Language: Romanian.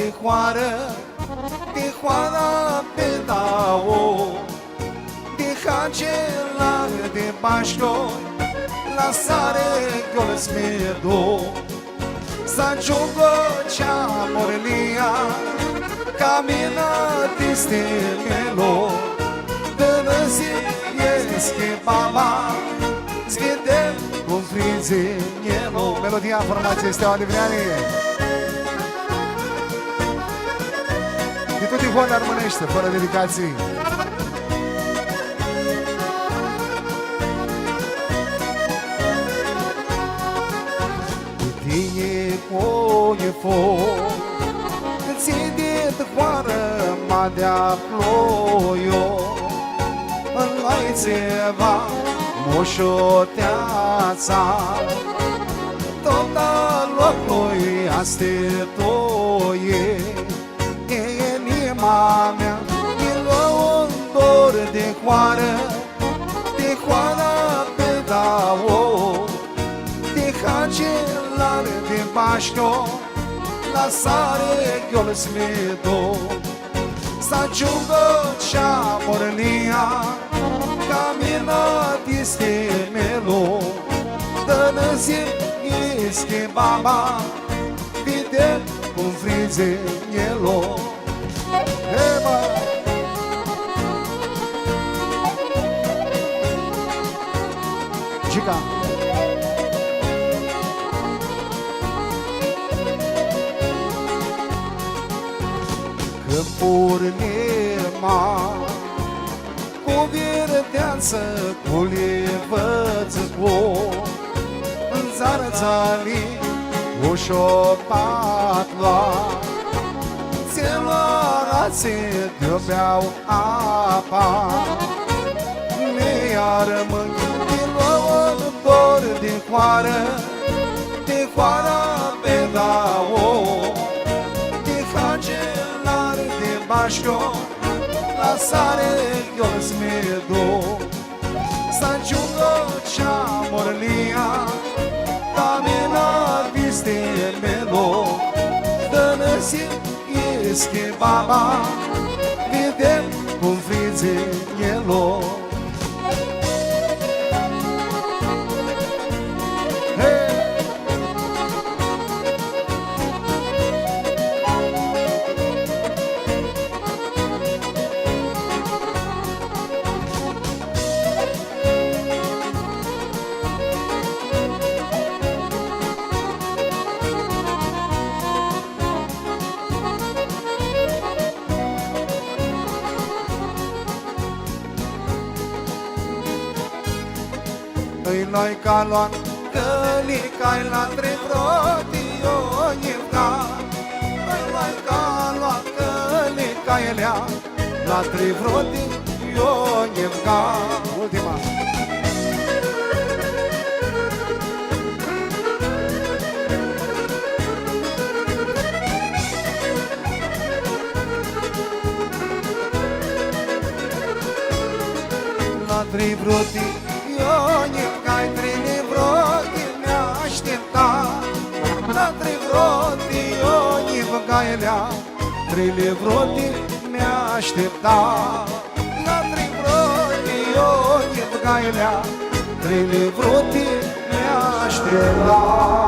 Tijuana, Tijuana pe dao, de Hagela de Bașco, la sare gol smedo, sa giungo cea Morelia, camina triste melo, dă zi este mama, svedem cum frize nielo. Melodia formației Steaua Livreanie. De tot Tijuana românește, fără dedicații. Tine coie foc, ți de Tijuana ma de-a ploio, în laițeva moșoteața, toată locului astetoie, inima mea îi lua un dor de coară, de coară pe dao, de Hagela de Bașco, la sare gol smedo, sa giungo cea Morelia, camina triste melo, dă zi este mama, vedem cum frize nielo. Gica. Câmpuri nema, cu verdeață, cu levăță, în țară țali, ușor patla, țeloarațe de-o-beau apa, ne-a rămân, din luă un dor de coară, de coară pe dao, de Hagela de Bașco, la sare gol smedo, sa giungo cea Morelia, camina triste melo, dă zi este mama, vedem cum frize nielo. Noi ca luat călicai la trei vrotio Ivca, noi ca luat călicai la trei vrotio Ivca. Ultima. La trei vrotio Ivca-i trei livroti mi-aștepta, la trei vrotio Ivca-i-lea, trei livroti mi-aștepta, la trei vrotio Ivca-i-lea, trei livroti mi-aștepta.